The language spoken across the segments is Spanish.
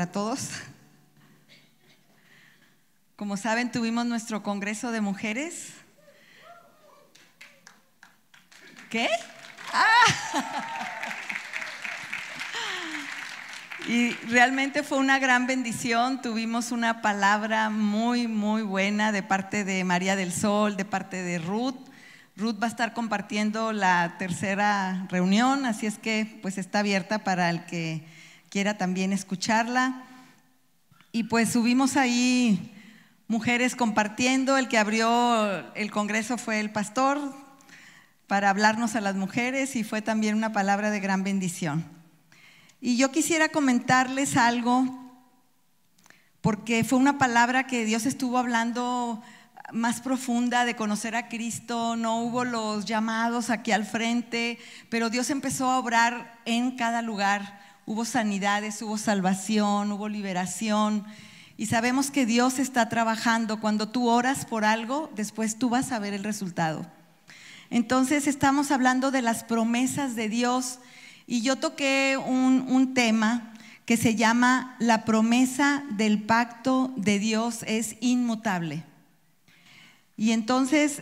para todos. Como saben, tuvimos nuestro Congreso de Mujeres. ¿Qué? Y realmente fue una gran bendición. Tuvimos una palabra muy buena de parte de María del Sol, de parte de Ruth. Ruth va a estar compartiendo la tercera reunión, así es que pues está abierta para el que quiera también escucharla. Y pues subimos ahí mujeres compartiendo. El que abrió el congreso fue el pastor para hablarnos a las mujeres y fue también una palabra de gran bendición. Y yo quisiera comentarles algo, porque fue una palabra que Dios estuvo hablando más profunda de conocer a Cristo. No hubo los llamados aquí al frente, pero Dios empezó a obrar en cada lugar. Hubo sanidades, hubo salvación, hubo liberación. Y sabemos que Dios está trabajando. Cuando tú oras por algo, después tú vas a ver el resultado. Entonces estamos hablando de las promesas de Dios. Y yo toqué un tema que se llama: la promesa del pacto de Dios es inmutable. Y entonces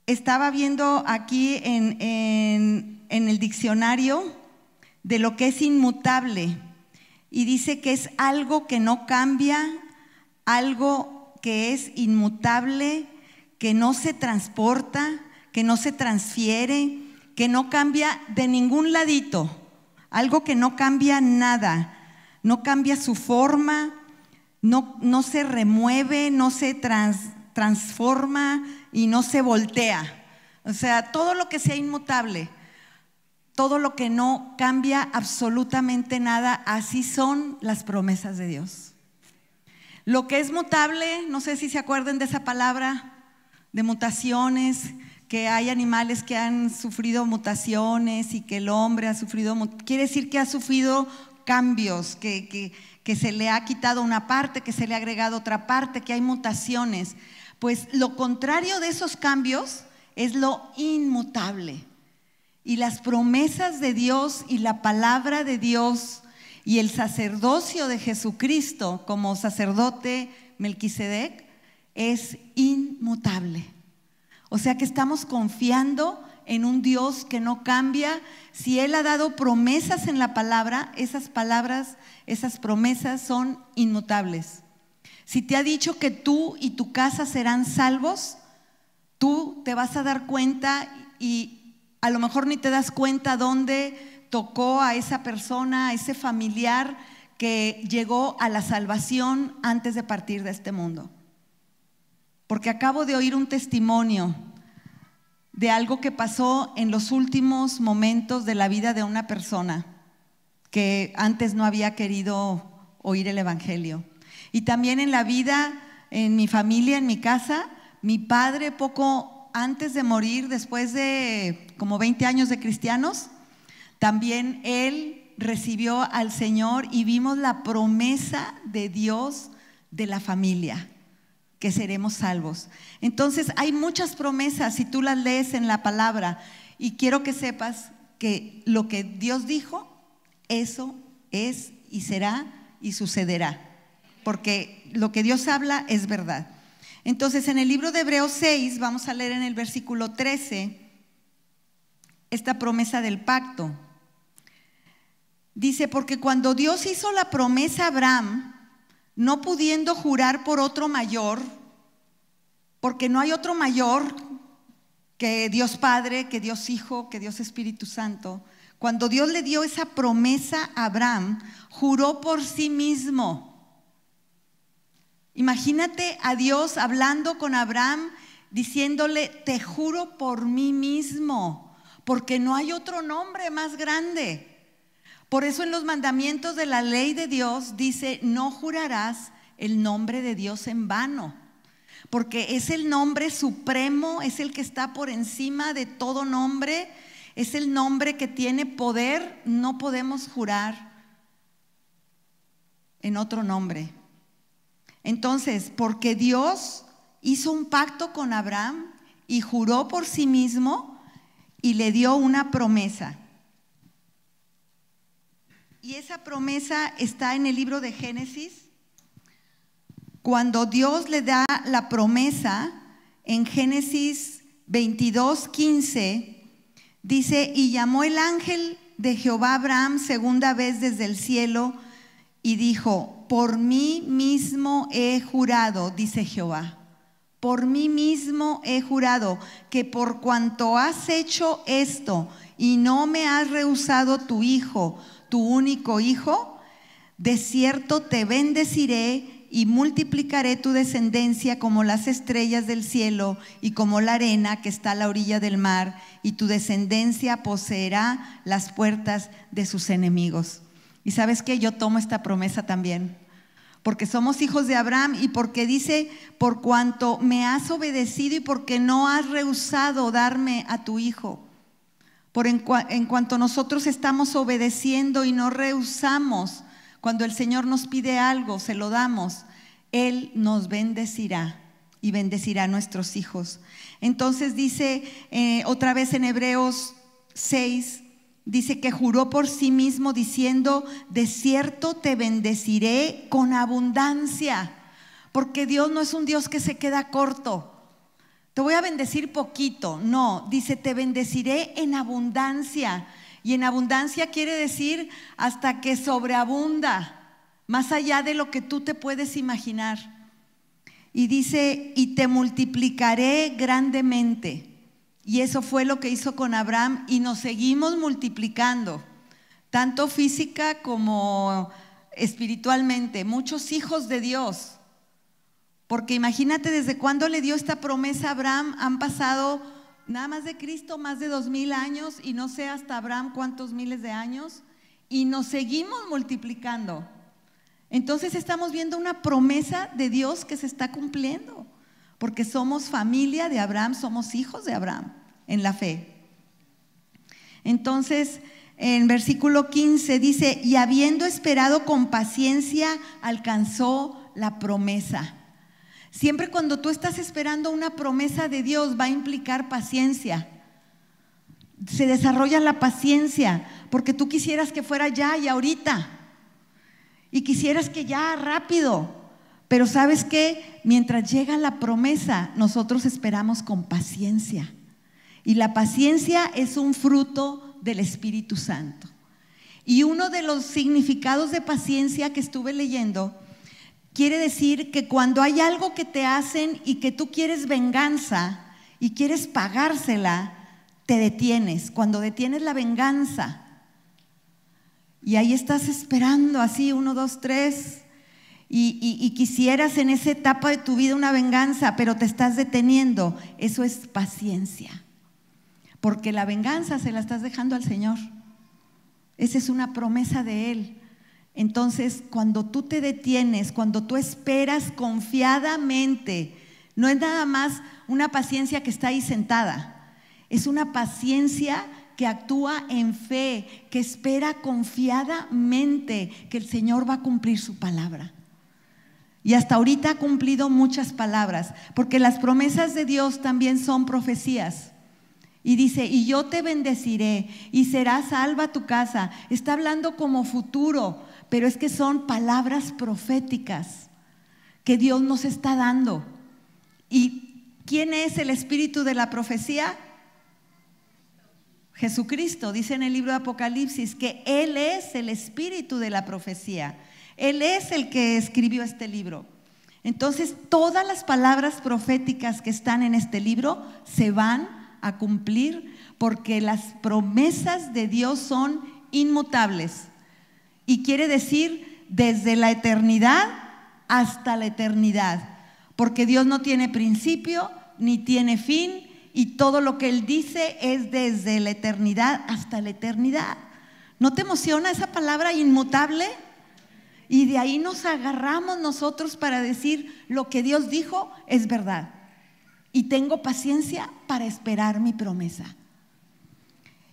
estaba viendo aquí en el diccionario de lo que es inmutable, y dice que es algo que no cambia, algo que es inmutable, que no se transporta, que no se transfiere, que no cambia de ningún ladito, algo que no cambia nada, no cambia su forma, no se remueve, no se transforma y no se voltea. O sea, todo lo que sea inmutable, todo lo que no cambia absolutamente nada, así son las promesas de Dios. Lo que es mutable, no sé si se acuerdan de esa palabra, de mutaciones, que hay animales que han sufrido mutaciones y que el hombre ha sufrido, quiere decir que ha sufrido cambios, que se le ha quitado una parte, que se le ha agregado otra parte, que hay mutaciones. Pues lo contrario de esos cambios es lo inmutable. Y las promesas de Dios y la palabra de Dios y el sacerdocio de Jesucristo como sacerdote Melquisedec es inmutable. O sea que estamos confiando en un Dios que no cambia. Si Él ha dado promesas en la palabra, esas palabras, esas promesas son inmutables. Si te ha dicho que tú y tu casa serán salvos, tú te vas a dar cuenta, y a lo mejor ni te das cuenta dónde tocó a esa persona, a ese familiar que llegó a la salvación antes de partir de este mundo. Porque acabo de oír un testimonio de algo que pasó en los últimos momentos de la vida de una persona que antes no había querido oír el evangelio. Y también en la vida, en mi familia, en mi casa, mi padre poco antes de morir, después de como 20 años de cristianos, también él recibió al Señor y vimos la promesa de Dios de la familia, que seremos salvos. Entonces hay muchas promesas si tú las lees en la palabra, y quiero que sepas que lo que Dios dijo, eso es y será y sucederá, porque lo que Dios habla es verdad. Entonces en el libro de Hebreos 6 vamos a leer en el versículo 13 esta promesa del pacto. Dice: porque cuando Dios hizo la promesa a Abraham, no pudiendo jurar por otro mayor, porque no hay otro mayor que Dios Padre, que Dios Hijo, que Dios Espíritu Santo, cuando Dios le dio esa promesa a Abraham, juró por sí mismo. Imagínate a Dios hablando con Abraham, diciéndole: te juro por mí mismo, porque no hay otro nombre más grande. Por eso en los mandamientos de la ley de Dios dice: no jurarás el nombre de Dios en vano, porque es el nombre supremo, es el que está por encima de todo nombre, es el nombre que tiene poder. No podemos jurar en otro nombre. Entonces, porque Dios hizo un pacto con Abraham y juró por sí mismo y le dio una promesa. Y esa promesa está en el libro de Génesis. Cuando Dios le da la promesa, en Génesis 22:15, dice: y llamó el ángel de Jehová a Abraham segunda vez desde el cielo y dijo: por mí mismo he jurado, dice Jehová, por mí mismo he jurado que por cuanto has hecho esto y no me has rehusado tu hijo, tu único hijo, de cierto te bendeciré y multiplicaré tu descendencia como las estrellas del cielo y como la arena que está a la orilla del mar, y tu descendencia poseerá las puertas de sus enemigos. Y sabes que yo tomo esta promesa también, porque somos hijos de Abraham y porque dice: por cuanto me has obedecido y porque no has rehusado darme a tu hijo. En cuanto nosotros estamos obedeciendo y no rehusamos, cuando el Señor nos pide algo, se lo damos, Él nos bendecirá y bendecirá a nuestros hijos. Entonces dice otra vez en Hebreos 6, dice que juró por sí mismo diciendo: de cierto te bendeciré con abundancia, porque Dios no es un Dios que se queda corto. Te voy a bendecir poquito, no, dice: te bendeciré en abundancia. Y en abundancia quiere decir hasta que sobreabunda, más allá de lo que tú te puedes imaginar. Y dice: y te multiplicaré grandemente. Y eso fue lo que hizo con Abraham, y nos seguimos multiplicando, tanto física como espiritualmente, muchos hijos de Dios. Porque imagínate desde cuándo le dio esta promesa a Abraham. Han pasado nada más de Cristo más de 2000 años, y no sé hasta Abraham cuántos miles de años, y nos seguimos multiplicando. Entonces estamos viendo una promesa de Dios que se está cumpliendo, porque somos familia de Abraham, somos hijos de Abraham en la fe. Entonces en versículo 15 dice: y habiendo esperado con paciencia, alcanzó la promesa. Siempre cuando tú estás esperando una promesa de Dios va a implicar paciencia. Se desarrolla la paciencia porque tú quisieras que fuera ya y ahorita, y quisieras que ya rápido. Pero ¿sabes qué? Mientras llega la promesa, nosotros esperamos con paciencia. Y la paciencia es un fruto del Espíritu Santo. Y uno de los significados de paciencia que estuve leyendo quiere decir que cuando hay algo que te hacen y que tú quieres venganza y quieres pagársela, te detienes. Cuando detienes la venganza y ahí estás esperando así 1, 2, 3 y quisieras en esa etapa de tu vida una venganza, pero te estás deteniendo, eso es paciencia, porque la venganza se la estás dejando al Señor. Esa es una promesa de Él. Entonces, cuando tú te detienes, cuando tú esperas confiadamente, no es nada más una paciencia que está ahí sentada, es una paciencia que actúa en fe, que espera confiadamente que el Señor va a cumplir su palabra. Y hasta ahorita ha cumplido muchas palabras, porque las promesas de Dios también son profecías. Y dice: y yo te bendeciré y será salva tu casa. Está hablando como futuro, pero es que son palabras proféticas que Dios nos está dando. ¿Y quién es el espíritu de la profecía? Jesucristo. Dice en el libro de Apocalipsis que Él es el espíritu de la profecía. Él es el que escribió este libro. Entonces todas las palabras proféticas que están en este libro se van a cumplir, porque las promesas de Dios son inmutables. Y quiere decir desde la eternidad hasta la eternidad, porque Dios no tiene principio ni tiene fin, y todo lo que Él dice es desde la eternidad hasta la eternidad. ¿No te emociona esa palabra inmutable? Y de ahí nos agarramos nosotros para decir: lo que Dios dijo es verdad, y tengo paciencia para esperar mi promesa.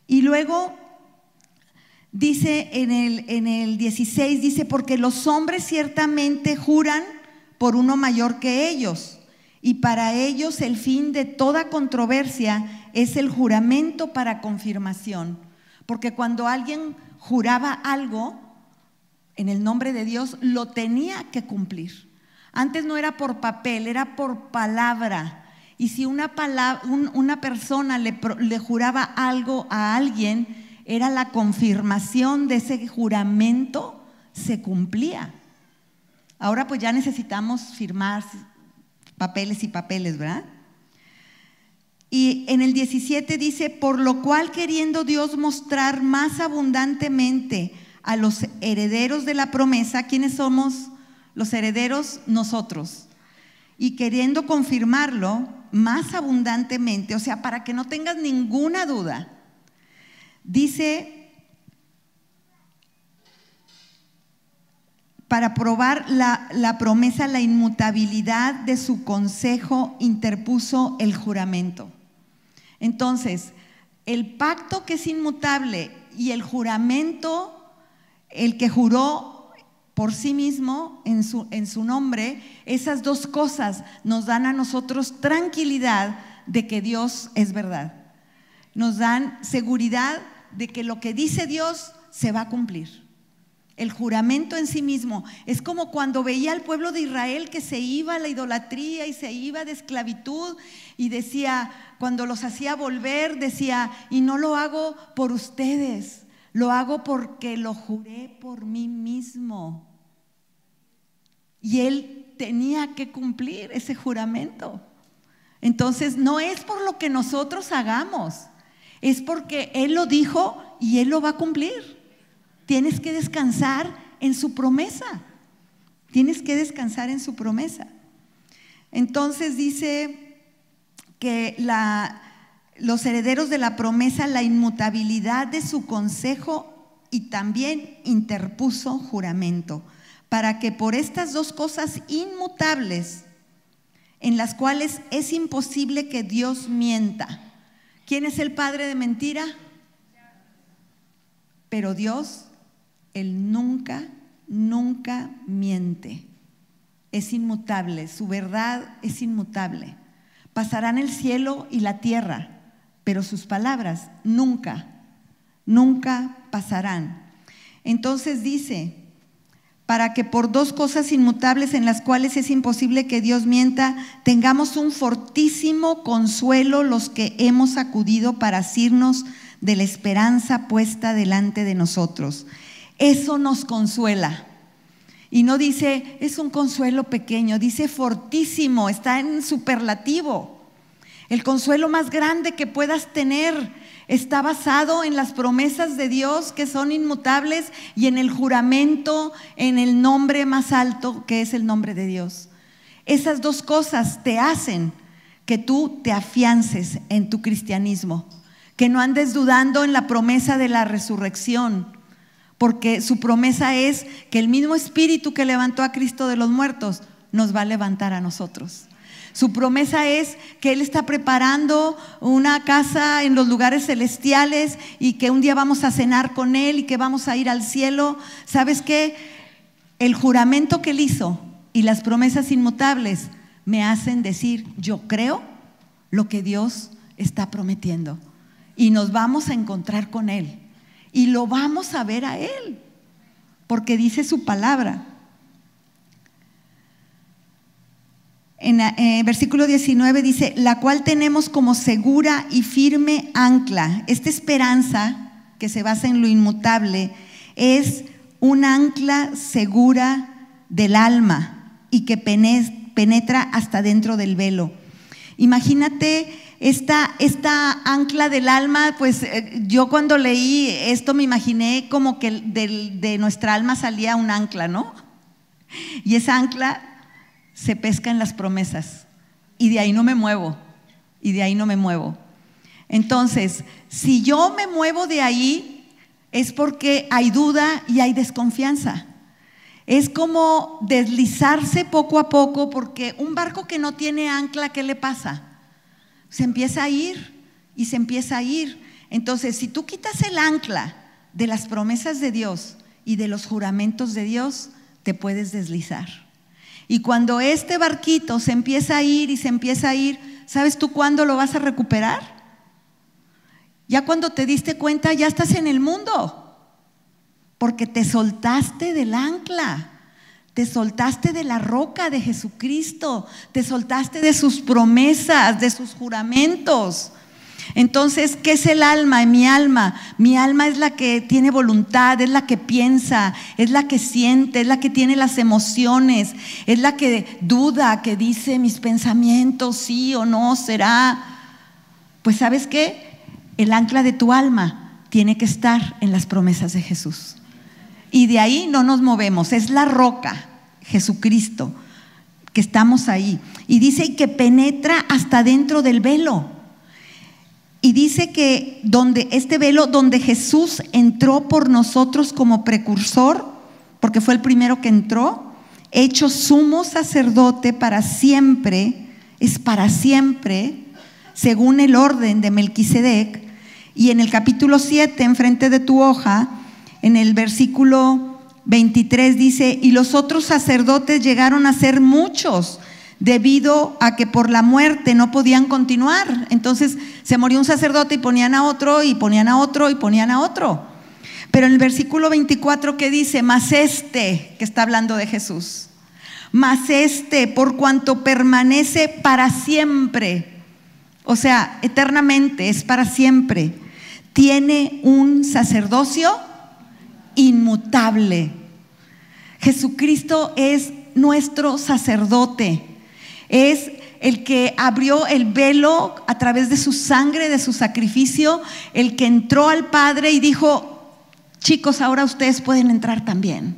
Y luego dice en el 16, dice: porque los hombres ciertamente juran por uno mayor que ellos, y para ellos el fin de toda controversia es el juramento para confirmación. Porque cuando alguien juraba algo, en el nombre de Dios, lo tenía que cumplir. Antes no era por papel, era por palabra. Y si una persona le juraba algo a alguien, era la confirmación de ese juramento, se cumplía. Ahora pues ya necesitamos firmar papeles y papeles, ¿verdad? Y en el 17 dice, por lo cual queriendo Dios mostrar más abundantemente a los herederos de la promesa, ¿quiénes somos los herederos? Nosotros. Y queriendo confirmarlo más abundantemente, o sea, para que no tengas ninguna duda, dice, para probar la promesa, la inmutabilidad de su consejo, interpuso el juramento. Entonces, el pacto que es inmutable y el juramento, el que juró por sí mismo en su nombre, esas dos cosas nos dan a nosotros tranquilidad de que Dios es verdad. Nos dan seguridad de que lo que dice Dios se va a cumplir. El juramento en sí mismo es como cuando veía al pueblo de Israel que se iba a la idolatría y se iba de esclavitud y decía, cuando los hacía volver, decía, y no lo hago por ustedes, lo hago porque lo juré por mí mismo. Y él tenía que cumplir ese juramento. Entonces no es por lo que nosotros hagamos, es porque él lo dijo y él lo va a cumplir. Tienes que descansar en su promesa. Tienes que descansar en su promesa. Entonces dice que los herederos de la promesa, la inmutabilidad de su consejo, y también interpuso juramento, para que por estas dos cosas inmutables, en las cuales es imposible que Dios mienta. ¿Quién es el padre de mentira? Pero Dios, Él nunca miente. Es inmutable, su verdad es inmutable. Pasarán el cielo y la tierra, pero sus palabras nunca pasarán. Entonces dice, para que por dos cosas inmutables en las cuales es imposible que Dios mienta, tengamos un fortísimo consuelo los que hemos acudido para asirnos de la esperanza puesta delante de nosotros. Eso nos consuela. Y no dice, es un consuelo pequeño, dice fortísimo, está en superlativo. El consuelo más grande que puedas tener está basado en las promesas de Dios que son inmutables y en el juramento, en el nombre más alto que es el nombre de Dios. Esas dos cosas te hacen que tú te afiances en tu cristianismo, que no andes dudando en la promesa de la resurrección, porque su promesa es que el mismo Espíritu que levantó a Cristo de los muertos nos va a levantar a nosotros. Su promesa es que Él está preparando una casa en los lugares celestiales y que un día vamos a cenar con Él y que vamos a ir al cielo. ¿Sabes qué? El juramento que Él hizo y las promesas inmutables me hacen decir, yo creo lo que Dios está prometiendo y nos vamos a encontrar con Él y lo vamos a ver a Él, porque dice su palabra. En versículo 19 dice, la cual tenemos como segura y firme ancla. Esta esperanza que se basa en lo inmutable es un ancla segura del alma y que penetra hasta dentro del velo. Imagínate esta ancla del alma, pues yo cuando leí esto me imaginé como que de nuestra alma salía un ancla, ¿no? Y esa ancla se pesca en las promesas y de ahí no me muevo, Entonces, si yo me muevo de ahí es porque hay duda y hay desconfianza. Es como deslizarse poco a poco, porque un barco que no tiene ancla, ¿qué le pasa? Se empieza a ir y se empieza a ir. Entonces, si tú quitas el ancla de las promesas de Dios y de los juramentos de Dios, te puedes deslizar. Y cuando este barquito se empieza a ir y se empieza a ir, ¿sabes tú cuándo lo vas a recuperar? Ya cuando te diste cuenta, ya estás en el mundo. porque te soltaste del ancla, te soltaste de la roca de Jesucristo, te soltaste de sus promesas, de sus juramentos. Entonces, ¿qué es el alma? Mi alma es la que tiene voluntad, es la que piensa, es la que siente, es la que tiene las emociones, es la que duda, que dice mis pensamientos, sí o no, será. Pues ¿sabes qué? El ancla de tu alma tiene que estar en las promesas de Jesús. Y de ahí no nos movemos, es la roca, Jesucristo, que estamos ahí. Y dice que penetra hasta dentro del velo. Y dice que este velo donde Jesús entró por nosotros como precursor, porque fue el primero que entró, hecho sumo sacerdote para siempre, es para siempre, según el orden de Melquisedec. Y en el capítulo 7, enfrente de tu hoja, en el versículo 23 dice: y los otros sacerdotes llegaron a ser muchos, debido a que por la muerte no podían continuar. Entonces se moría un sacerdote y ponían a otro, y ponían a otro, y ponían a otro. Pero en el versículo 24, ¿qué dice? Mas que está hablando de Jesús, mas por cuanto permanece para siempre, o sea, eternamente, es para siempre, tiene un sacerdocio inmutable. Jesucristo es nuestro sacerdote. Es el que abrió el velo a través de su sangre, de su sacrificio, el que entró al Padre y dijo: chicos, ahora ustedes pueden entrar también,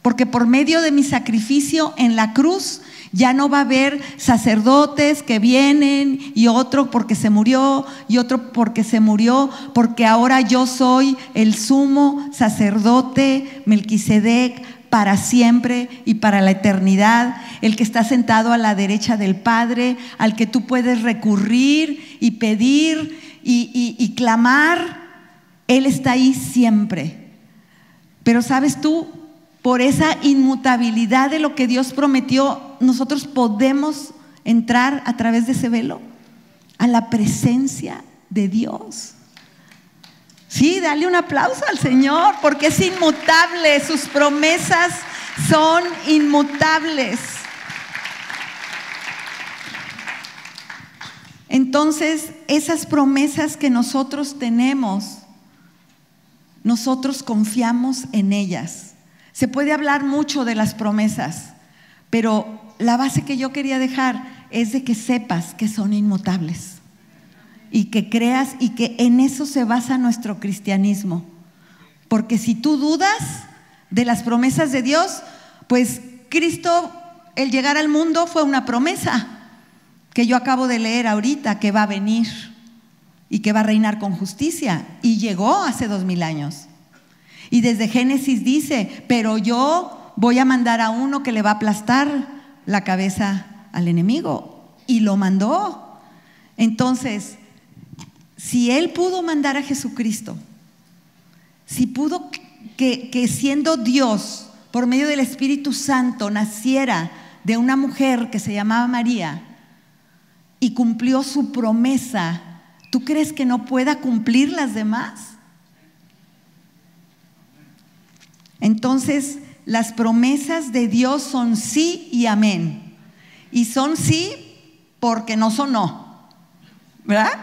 porque por medio de mi sacrificio en la cruz ya no va a haber sacerdotes que vienen y otro porque se murió y otro porque se murió, porque ahora yo soy el sumo sacerdote Melquisedec para siempre y para la eternidad, el que está sentado a la derecha del Padre, al que tú puedes recurrir y pedir y clamar. Él está ahí siempre. Pero ¿sabes tú? Por esa inmutabilidad de lo que Dios prometió, nosotros podemos entrar a través de ese velo a la presencia de Dios. Sí, dale un aplauso al Señor, porque es inmutable, sus promesas son inmutables. Entonces, esas promesas que nosotros tenemos, nosotros confiamos en ellas. Se puede hablar mucho de las promesas, pero la base que yo quería dejar es de que sepas que son inmutables. Y que creas, y que en eso se basa nuestro cristianismo. Porque si tú dudas de las promesas de Dios, pues Cristo, el llegar al mundo fue una promesa que yo acabo de leer ahorita, que va a venir y que va a reinar con justicia, y llegó hace 2000 años. Y desde Génesis dice: pero yo voy a mandar a uno que le va a aplastar la cabeza al enemigo, y lo mandó. Entonces, si Él pudo mandar a Jesucristo, si pudo que siendo Dios, por medio del Espíritu Santo, naciera de una mujer que se llamaba María y cumplió su promesa, ¿tú crees que no pueda cumplir las demás? Entonces, las promesas de Dios son sí y amén. Y son sí porque no son no, ¿verdad?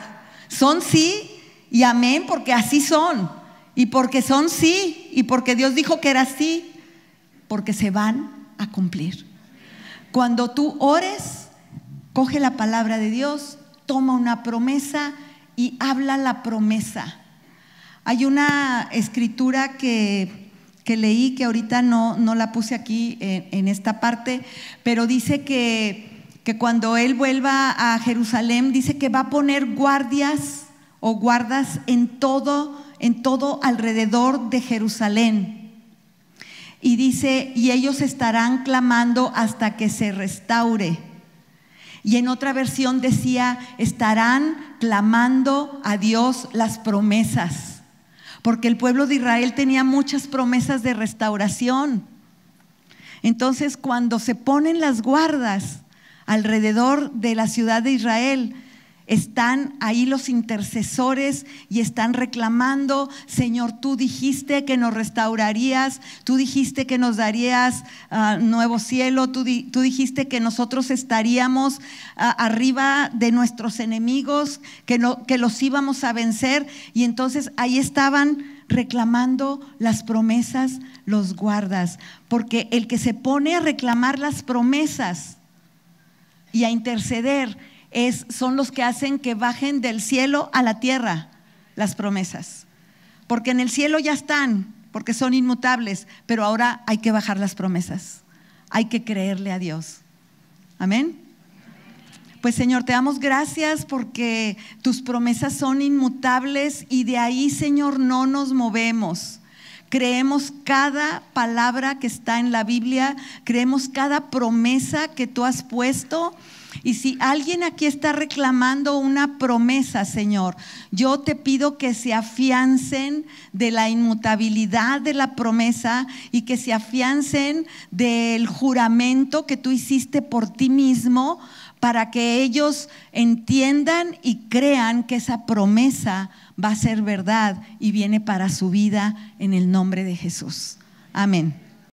Son sí y amén porque así son, y porque son sí, y porque Dios dijo que era así, porque se van a cumplir. Cuando tú ores, coge la palabra de Dios, toma una promesa y habla la promesa. Hay una escritura que leí, que ahorita no la puse aquí en esta parte, pero dice que cuando Él vuelva a Jerusalén, dice que va a poner guardias o guardas en todo alrededor de Jerusalén. Y dice: y ellos estarán clamando hasta que se restaure. Y en otra versión decía: estarán clamando a Dios las promesas, porque el pueblo de Israel tenía muchas promesas de restauración. Entonces, cuando se ponen las guardas alrededor de la ciudad de Israel, están ahí los intercesores y están reclamando: Señor, tú dijiste que nos restaurarías, tú dijiste que nos darías nuevo cielo, tú dijiste que nosotros estaríamos arriba de nuestros enemigos, que los íbamos a vencer. Y entonces ahí estaban reclamando las promesas, los guardas, porque el que se pone a reclamar las promesas y a interceder son los que hacen que bajen del cielo a la tierra las promesas, porque en el cielo ya están, porque son inmutables, pero ahora hay que bajar las promesas, hay que creerle a Dios. Amén. Pues Señor, te damos gracias porque tus promesas son inmutables y de ahí, Señor, no nos movemos. Creemos cada palabra que está en la Biblia, creemos cada promesa que tú has puesto. Y si alguien aquí está reclamando una promesa, Señor, yo te pido que se afiancen de la inmutabilidad de la promesa y que se afiancen del juramento que tú hiciste por ti mismo, para que ellos entiendan y crean que esa promesa va a ser verdad y viene para su vida en el nombre de Jesús. Amén.